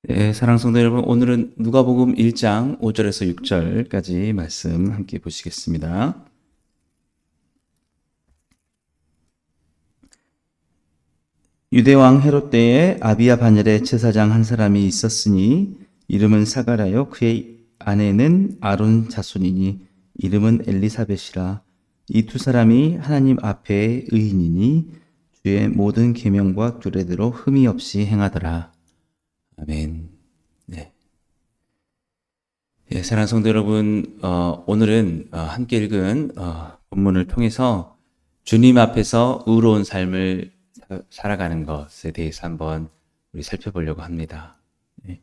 네, 사랑 성도 여러분, 오늘은 누가복음 1장 5절에서 6절까지 말씀 함께 보시겠습니다. 유대왕 헤롯 때에 아비야 반열에 제사장 한 사람이 있었으니 이름은 사가랴요, 그의 아내는 아론 자손이니 이름은 엘리사벳이라. 이 두 사람이 하나님 앞에 의인이니 주의 모든 계명과 규례대로 흠이 없이 행하더라. 아멘. 네. 예, 사랑하는 성도 여러분, 오늘은 함께 읽은 본문을 통해서 주님 앞에서 의로운 삶을 살아가는 것에 대해서 한번 우리 살펴보려고 합니다. 예.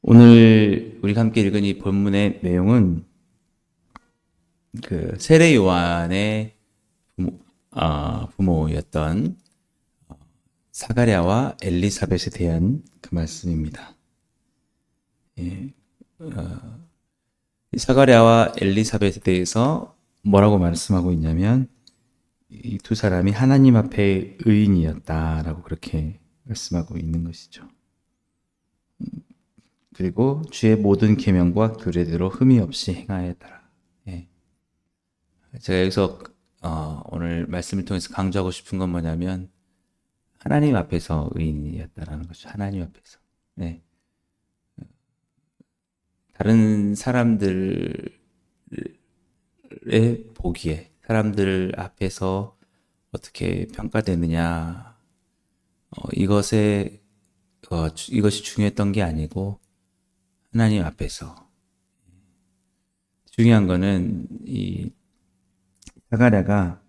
오늘 우리가 함께 읽은 이 본문의 내용은 그 세례 요한의 부모였던 사가랴와 엘리사벳에 대한 그 말씀입니다. 예. 사가랴와 엘리사벳에 대해서 뭐라고 말씀하고 있냐면 이 두 사람이 하나님 앞에 의인이었다라고 그렇게 말씀하고 있는 것이죠. 그리고 주의 모든 계명과 규례대로 흠이 없이 행하였더라. 예. 제가 여기서 오늘 말씀을 통해서 강조하고 싶은 건 뭐냐면 하나님 앞에서 의인이었다라는 거죠. 하나님 앞에서. 네. 다른 사람들의 보기에 사람들 앞에서 어떻게 평가되느냐 이것이 중요했던 게 아니고 하나님 앞에서 중요한 거는 이 사가랴가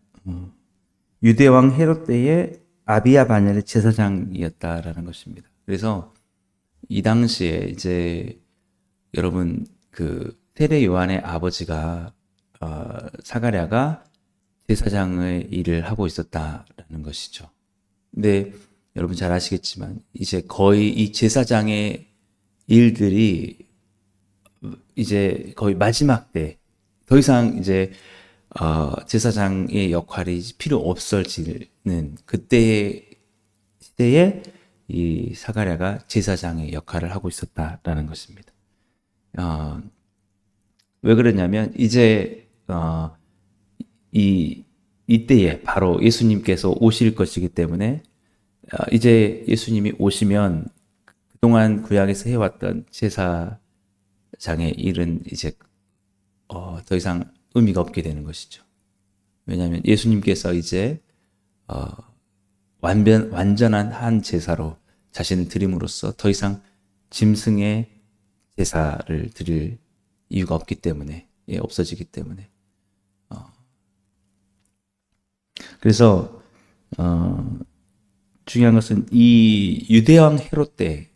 유대 왕 헤롯 때의 아비야 반열의 제사장이었다라는 것입니다. 그래서 이 당시에 이제 여러분 그 세례 요한의 아버지가 사가랴가 제사장의 일을 하고 있었다라는 것이죠. 근데 여러분 잘 아시겠지만 이제 거의 이 제사장의 일들이 이제 거의 마지막 때 더 이상 이제 제사장의 역할이 필요 없어지는 그때의 시대에 이 사가랴가 제사장의 역할을 하고 있었다라는 것입니다. 왜 그러냐면 이제 이때에 바로 예수님께서 오실 것이기 때문에 이제 예수님이 오시면 그동안 구약에서 해왔던 제사장의 일은 이제 더 이상 의미가 없게 되는 것이죠. 왜냐하면 예수님께서 이제 완전한 한 제사로 자신을 드림으로써 더 이상 짐승의 제사를 드릴 이유가 없기 때문에, 없어지기 때문에. 그래서 중요한 것은 이 유대왕 헤롯 때,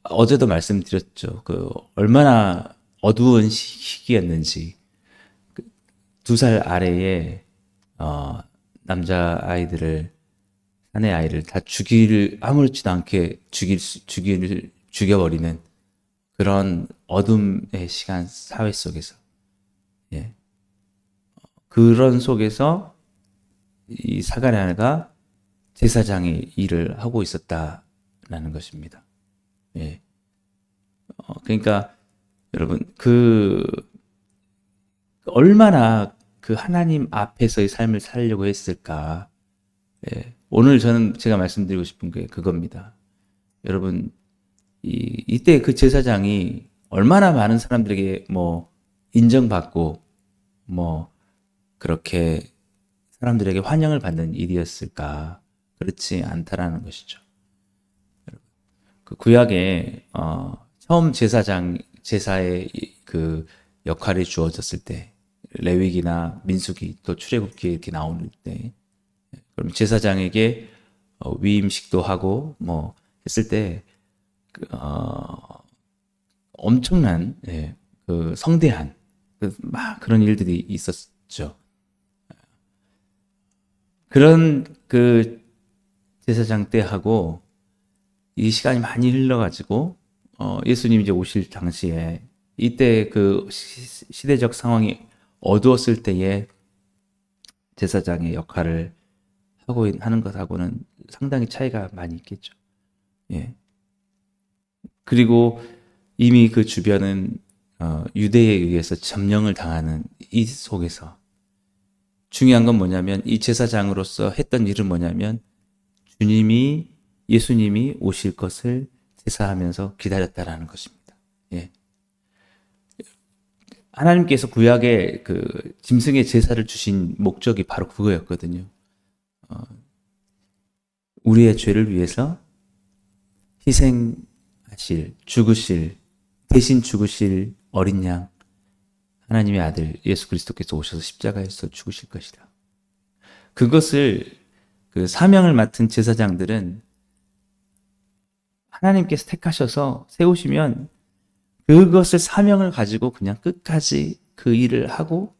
어제도 말씀드렸죠. 그 얼마나 어두운 시기였는지, 2살 아래에 남자 아이들을 사내 아이를 다 아무렇지도 않게 죽여버리는 그런 어둠의 시간 사회 속에서, 예. 그런 속에서 이 사가랴가 제사장의 일을 하고 있었다라는 것입니다. 예. 그러니까 여러분 얼마나 그 하나님 앞에서의 삶을 살려고 했을까. 예. 오늘 제가 말씀드리고 싶은 게 그겁니다. 여러분 이때 그 제사장이 얼마나 많은 사람들에게 인정받고 그렇게 사람들에게 환영을 받는 일이었을까? 그렇지 않다라는 것이죠. 그 구약에 처음 제사의 그 역할이 주어졌을 때 레위기나 민수기 또 출애굽기에 이렇게 나오는 때 그럼 제사장에게 위임식도 하고 했을 때 엄청난 그 성대한 그런 일들이 있었죠. 그런 그 제사장 때하고 이 시간이 많이 흘러가지고 예수님이 이제 오실 당시에 이때 그 시대적 상황이 어두웠을 때에 제사장의 역할을 하는 것하고는 상당히 차이가 많이 있겠죠. 예. 그리고 이미 그 주변은 유대에 의해서 점령을 당하는 이 속에서 중요한 건 뭐냐면 이 제사장으로서 했던 일은 뭐냐면 예수님이 오실 것을 제사하면서 기다렸다라는 것입니다. 예. 하나님께서 구약에 그 짐승의 제사를 주신 목적이 바로 그거였거든요. 우리의 죄를 위해서 대신 죽으실 어린 양, 하나님의 아들 예수 그리스도께서 오셔서 십자가에서 죽으실 것이다. 그것을 그 사명을 맡은 제사장들은 하나님께서 택하셔서 세우시면 그것을 사명을 가지고 그냥 끝까지 그 일을 하고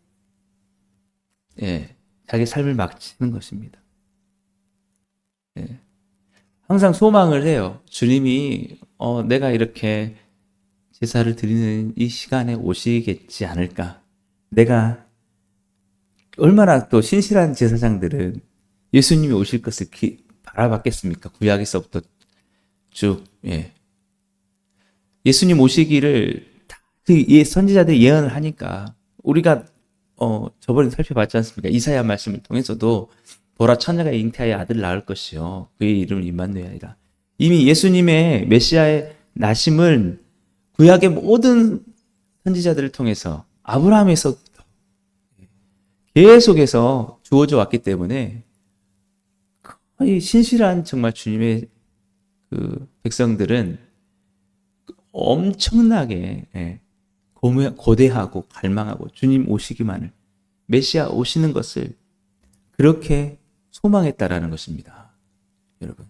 자기 삶을 마치는 것입니다. 항상 소망을 해요. 주님이 내가 이렇게 제사를 드리는 이 시간에 오시겠지 않을까. 내가 얼마나 또 신실한 제사장들은 예수님이 오실 것을 바라봤겠습니까? 구약에서부터 쭉 예수님 오시기를 그 선지자들이 예언을 하니까 우리가 저번에 살펴봤지 않습니까? 이사야 말씀을 통해서도 보라 처녀가 잉태하여 아들을 낳을 것이요 그의 이름은 임마누엘이라. 이미 예수님의 메시아의 나심은 구약의 모든 선지자들을 통해서 아브라함에서 계속해서 주어져 왔기 때문에 거의 신실한 정말 주님의 그 백성들은 엄청나게 고대하고 갈망하고 주님 오시기만을, 메시아 오시는 것을 그렇게 소망했다라는 것입니다. 여러분.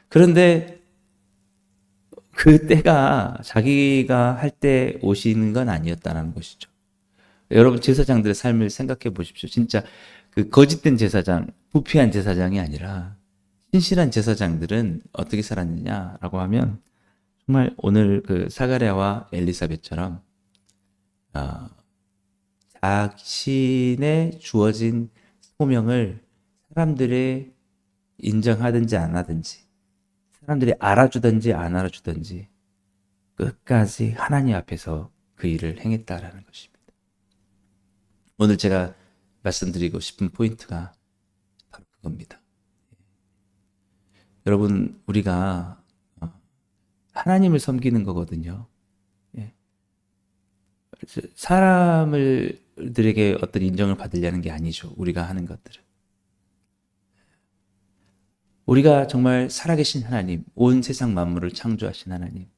그런데 그 때가 자기가 할 때 오시는 건 아니었다는 것이죠. 여러분 제사장들의 삶을 생각해 보십시오. 진짜 그 거짓된 제사장, 부패한 제사장이 아니라 신실한 제사장들은 어떻게 살았느냐라고 하면 정말 오늘 그 사가랴와 엘리사벳처럼 자신의 주어진 소명을 사람들이 인정하든지 안 하든지, 사람들이 알아주든지 안 알아주든지 끝까지 하나님 앞에서 그 일을 행했다라는 것입니다. 오늘 제가 말씀드리고 싶은 포인트가 바로 그겁니다. 여러분, 우리가 하나님을 섬기는 거거든요. 사람들에게 어떤 인정을 받으려는 게 아니죠. 우리가 하는 것들은. 우리가 정말 살아계신 하나님, 온 세상 만물을 창조하신 하나님,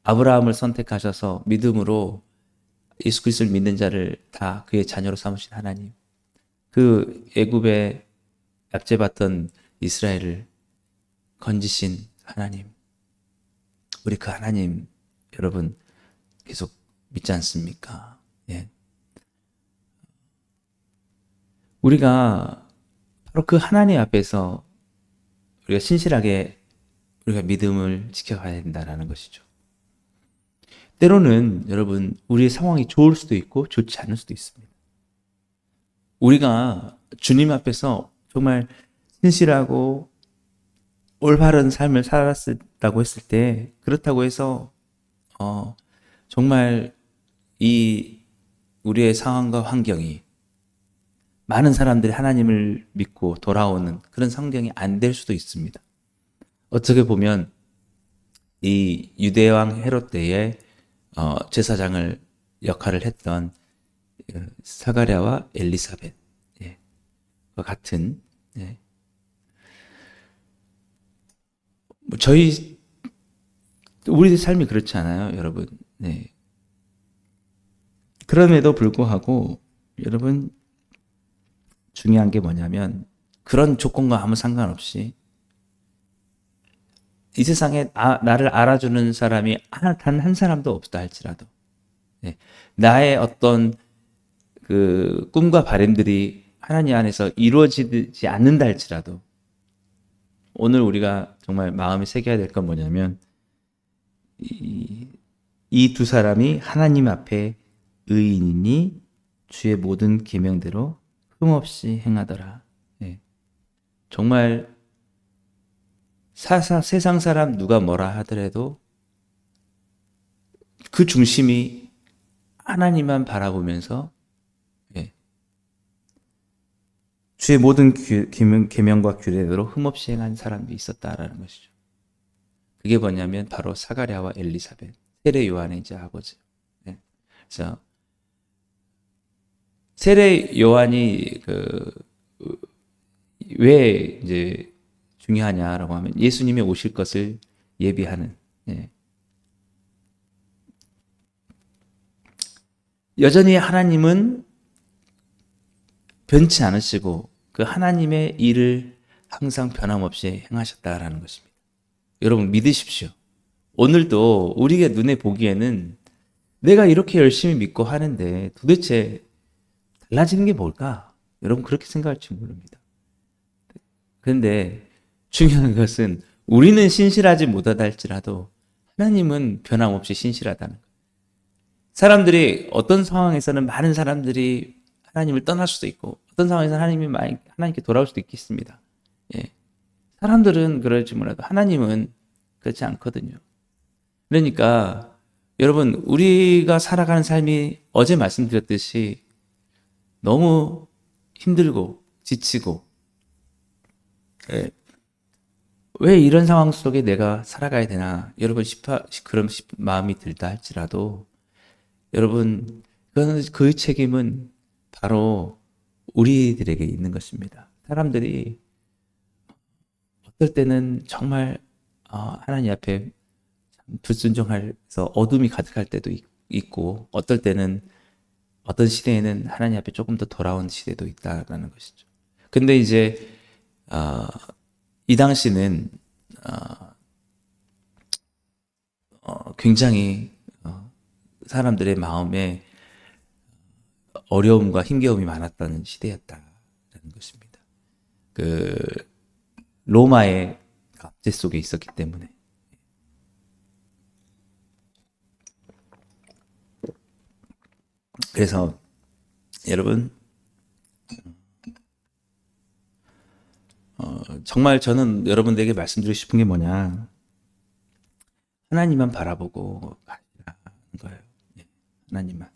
아브라함을 선택하셔서 믿음으로 예수 그리스도를 믿는 자를 다 그의 자녀로 삼으신 하나님, 그 애굽에 압제받던 이스라엘을 건지신 하나님, 우리 그 하나님 여러분 계속 믿지 않습니까? 우리가 바로 그 하나님 앞에서 우리가 신실하게 우리가 믿음을 지켜가야 된다는 것이죠. 때로는 여러분 우리의 상황이 좋을 수도 있고 좋지 않을 수도 있습니다. 우리가 주님 앞에서 정말 신실하고 올바른 삶을 살았다고 했을 때, 그렇다고 해서 정말 이 우리의 상황과 환경이 많은 사람들이 하나님을 믿고 돌아오는 그런 성경이 안 될 수도 있습니다. 어떻게 보면 이 유대왕 헤롯 때에 제사장을 역할을 했던 사가랴와 엘리사벳과 같은 우리의 삶이 그렇지 않아요, 여러분. 그럼에도 불구하고 여러분 중요한 게 뭐냐면 그런 조건과 아무 상관없이 이 세상에 나를 알아주는 사람이 단 한 사람도 없다 할지라도 나의 어떤 그 꿈과 바람들이 하나님 안에서 이루어지지 않는다 할지라도 오늘 우리가 정말 마음에 새겨야 될 건 뭐냐면 이 두 사람이 하나님 앞에 의인이니 주의 모든 계명대로 흠없이 행하더라. 정말 세상 사람 누가 뭐라 하더라도 그 중심이 하나님만 바라보면서 예, 주의 모든 계명과 규례대로 흠없이 행한 사람이 있었다라는 것이죠. 그게 뭐냐면 바로 사가랴와 엘리사벳, 세례 요한의 이제 아버지. 예. 그래서 세례 요한이 왜 이제 중요하냐라고 하면 예수님이 오실 것을 예비하는. 예. 여전히 하나님은 변치 않으시고 그 하나님의 일을 항상 변함없이 행하셨다라는 것입니다. 여러분 믿으십시오. 오늘도 우리가 눈에 보기에는 내가 이렇게 열심히 믿고 하는데 도대체 달라지는 게 뭘까? 여러분 그렇게 생각할지 모릅니다. 그런데 중요한 것은 우리는 신실하지 못하다 할지라도 하나님은 변함없이 신실하다는 거예요. 사람들이 어떤 상황에서는 많은 사람들이 하나님을 떠날 수도 있고 어떤 상황에서는 하나님께 돌아올 수도 있겠습니다. 예. 사람들은 그럴지 몰라도 하나님은 그렇지 않거든요. 그러니까 여러분 우리가 살아가는 삶이 어제 말씀드렸듯이 너무 힘들고 지치고 예. 왜 이런 상황 속에 내가 살아가야 되나 여러분 그런 마음이 들다 할지라도 여러분 그 책임은 바로 우리들에게 있는 것입니다. 사람들이 어떨 때는 정말 하나님 앞에 불순종해서 어둠이 가득할 때도 있고 어떨 때는 어떤 시대에는 하나님 앞에 조금 더 돌아온 시대도 있다라는 것이죠. 근데 이제 이 당시는 굉장히 사람들의 마음에 어려움과 힘겨움이 많았다는 시대였다라는 것입니다. 그 로마의 압제 속에 있었기 때문에. 그래서 여러분 정말 저는 여러분들에게 말씀드리고 싶은 게 뭐냐 하나님만 바라보고 가라는 거예요. 하나님만.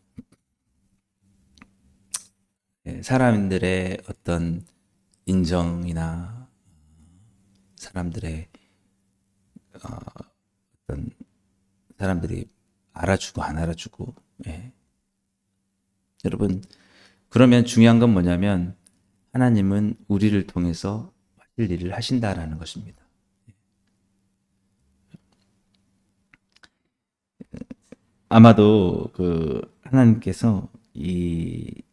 사람들의 어떤 인정이나 사람들의 어떤 사람들이 알아주고 안 알아주고 여러분 그러면 중요한 건 뭐냐면 하나님은 우리를 통해서 하실 일을 하신다라는 것입니다. 아마도 하나님께서 이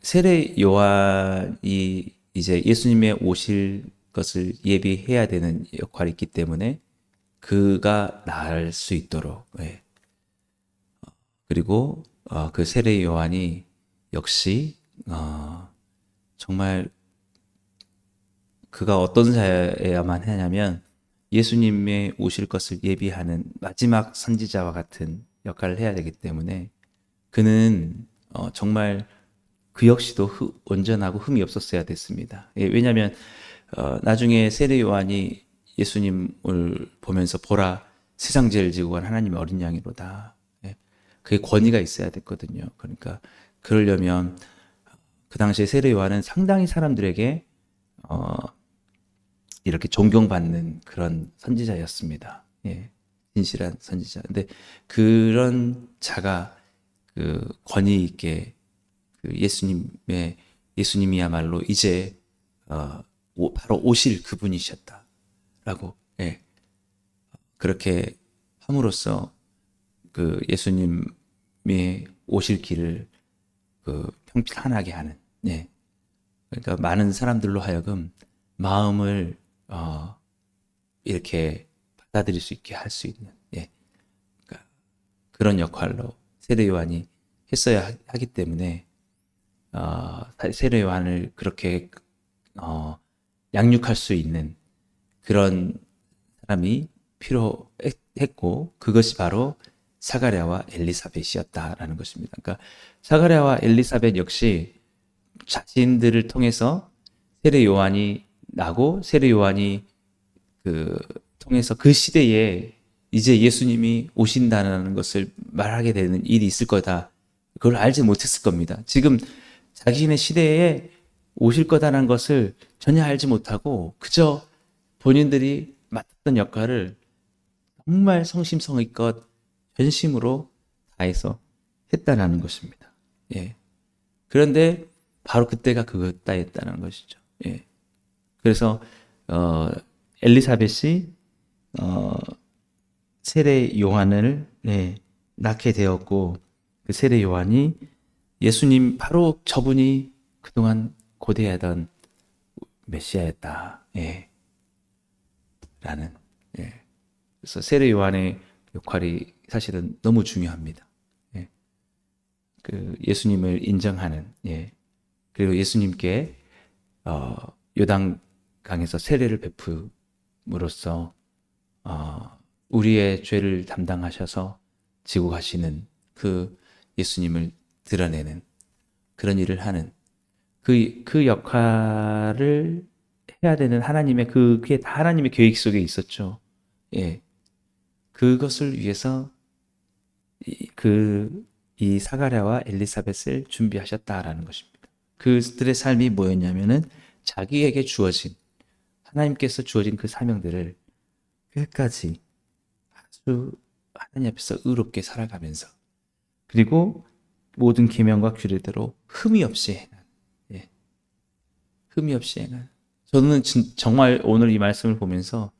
세례 요한이 이제 예수님의 오실 것을 예비해야 되는 역할이 있기 때문에 그가 나을 수 있도록 그리고 그 세례 요한이 역시 정말 그가 어떤 자여야만 하냐면 예수님의 오실 것을 예비하는 마지막 선지자와 같은 역할을 해야 되기 때문에 그는 정말 그 역시도 온전하고 흠이 없었어야 됐습니다. 왜냐하면 나중에 세례 요한이 예수님을 보면서 보라 세상 죄를 지고 간 하나님의 어린 양이로다. 그게 권위가 있어야 됐거든요. 그러니까 그러려면 그 당시에 세례 요한은 상당히 사람들에게 이렇게 존경받는 그런 선지자였습니다. 진실한 선지자. 근데 그런 자가 그 권위 있게 예수님이야말로 이제 바로 오실 그분이셨다라고 그렇게 함으로써 그 예수님의 오실 길을 평탄하게 하는 그러니까 많은 사람들로 하여금 마음을 이렇게 받아들일 수 있게 할 수 있는 그러니까 그런 역할로 세례 요한이 했어야 하기 때문에 세례 요한을 그렇게 양육할 수 있는 그런 사람이 필요했고 그것이 바로 사가랴와 엘리사벳이었다라는 것입니다. 그러니까 사가랴와 엘리사벳 역시 자신들을 통해서 세례 요한이 나고 세례 요한이 통해서 그 시대에 이제 예수님이 오신다는 것을 말하게 되는 일이 있을 거다. 그걸 알지 못했을 겁니다. 지금 자기네 시대에 오실 거다라는 것을 전혀 알지 못하고 그저 본인들이 맡았던 역할을 정말 성심성의껏 전심으로 다해서 했다라는 것입니다. 예. 그런데 바로 그때가 그때였다는 것이죠. 예. 그래서 엘리사벳이 세례 요한을 낳게 되었고 그 세례 요한이 예수님 바로 저분이 그동안 고대하던 메시아였다. 예. 라는 그래서 세례 요한의 역할이 사실은 너무 중요합니다. 예. 그 예수님을 인정하는 그리고 예수님께 요단강에서 세례를 베품으로써 우리의 죄를 담당하셔서 지고 가시는 그 예수님을 드러내는 그런 일을 하는 그 역할을 해야 되는 하나님의 그게 다 하나님의 계획 속에 있었죠. 예. 그것을 위해서 이 사가랴와 엘리사벳을 준비하셨다라는 것입니다. 그들의 삶이 뭐였냐면은 자기에게 주어진 하나님께서 주어진 그 사명들을 끝까지 아주 하나님 앞에서 의롭게 살아가면서 그리고 모든 계명과 규례대로 흠이 없이 행한 흠이 없이 행한 저는 정말 오늘 이 말씀을 보면서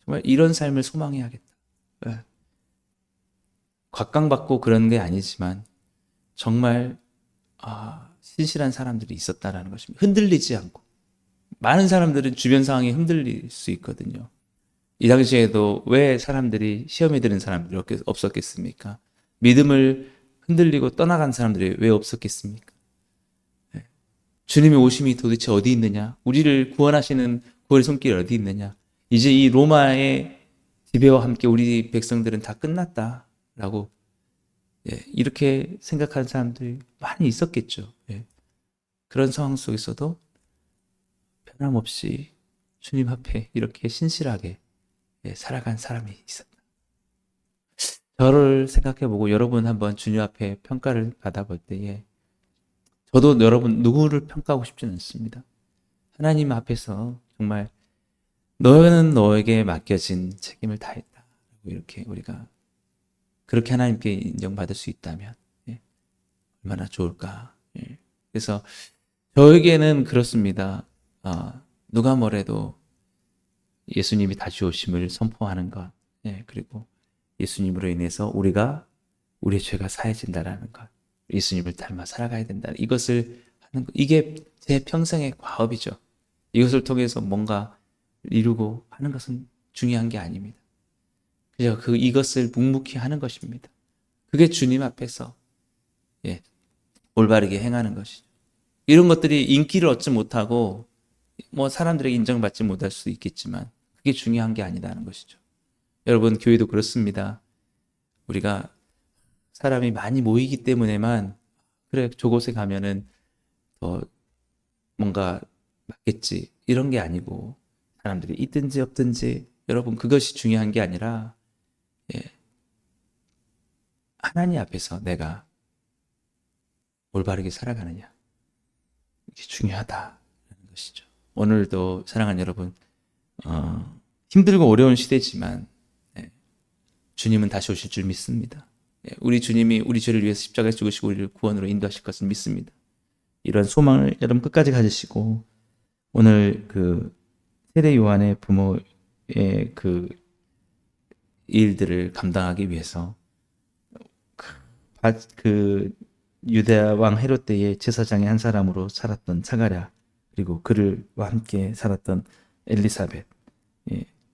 정말 이런 삶을 소망해야겠다. 곽강받고 그런 게 아니지만 정말 신실한 사람들이 있었다라는 것입니다. 흔들리지 않고 많은 사람들은 주변 상황에 흔들릴 수 있거든요. 이 당시에도 왜 사람들이 시험에 드는 사람들이 없었겠습니까? 믿음을 흔들리고 떠나간 사람들이 왜 없었겠습니까? 주님의 오심이 도대체 어디 있느냐? 우리를 구원하시는 구원의 손길이 어디 있느냐? 이제 이 로마의 지배와 함께 우리 백성들은 다 끝났다라고 이렇게 생각하는 사람들이 많이 있었겠죠. 그런 상황 속에서도 변함없이 주님 앞에 이렇게 신실하게 살아간 사람이 있었다. 저를 생각해보고 여러분 한번 주님 앞에 평가를 받아볼 때에 저도 여러분 누구를 평가하고 싶지는 않습니다. 하나님 앞에서 정말 너는 너에게 맡겨진 책임을 다했다. 이렇게 우리가 그렇게 하나님께 인정받을 수 있다면 얼마나 좋을까. 그래서 저에게는 그렇습니다. 누가 뭐래도 예수님이 다시 오심을 선포하는 것, 그리고 예수님으로 인해서 우리의 죄가 사해진다라는 것, 예수님을 닮아 살아가야 된다. 이것을 하는 것, 이게 제 평생의 과업이죠. 이것을 통해서 뭔가 이루고 하는 것은 중요한 게 아닙니다. 그저 이것을 묵묵히 하는 것입니다. 그게 주님 앞에서 올바르게 행하는 것이죠. 이런 것들이 인기를 얻지 못하고 사람들에게 인정받지 못할 수 있겠지만 그게 중요한 게 아니라는 것이죠. 여러분 교회도 그렇습니다. 우리가 사람이 많이 모이기 때문에만 그래 저곳에 가면은 더 뭔가 맞겠지 이런 게 아니고 사람들이 있든지 없든지 여러분 그것이 중요한 게 아니라 하나님 앞에서 내가 올바르게 살아가느냐 이게 중요하다는 것이죠. 오늘도 사랑하는 여러분 힘들고 어려운 시대지만 주님은 다시 오실 줄 믿습니다. 우리 주님이 우리 죄를 위해서 십자가에 죽으시고 우리를 구원으로 인도하실 것을 믿습니다. 이런 소망을 여러분 끝까지 가지시고 오늘 그 세례 요한의 부모의 그 일들을 감당하기 위해서 그 유대 왕 헤롯 때의 제사장의 한 사람으로 살았던 사가랴 그리고 그들과 함께 살았던 엘리사벳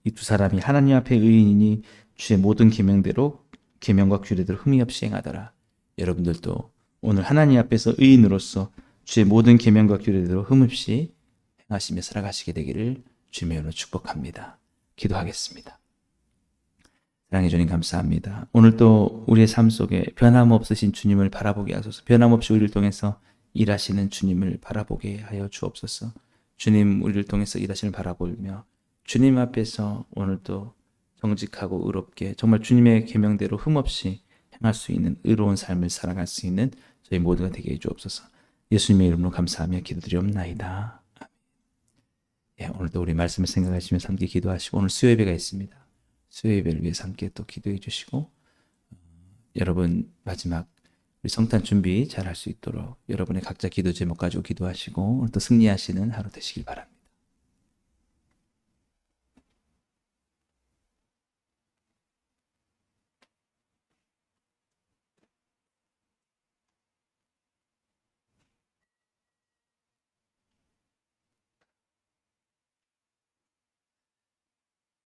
이 두 사람이 하나님 앞에 의인이니 주의 모든 계명대로 계명과 규례대로 흠이 없이 행하더라. 여러분들도 오늘 하나님 앞에서 의인으로서 주의 모든 계명과 규례대로 흠 없이 행하시며 살아가시게 되기를 주님의 이름으로 축복합니다. 기도하겠습니다. 사랑해 주님 감사합니다. 오늘도 우리의 삶 속에 변함없으신 주님을 바라보게 하소서. 변함없이 우리를 통해서 일하시는 주님을 바라보게 하여 주옵소서. 주님 우리를 통해서 일하시는 바라보며 주님 앞에서 오늘도 정직하고 의롭게 정말 주님의 계명대로 흠없이 행할 수 있는 의로운 삶을 살아갈 수 있는 저희 모두가 되게 해주옵소서. 예수님의 이름으로 감사하며 기도드리옵나이다. 예, 오늘도 우리 말씀을 생각하시면서 함께 기도하시고 오늘 수요 예배가 있습니다. 수요 예배를 위해서 함께 또 기도해 주시고 여러분 마지막 우리 성탄 준비 잘 할 수 있도록 여러분의 각자 기도 제목 가지고 기도하시고 오늘 또 승리하시는 하루 되시길 바랍니다.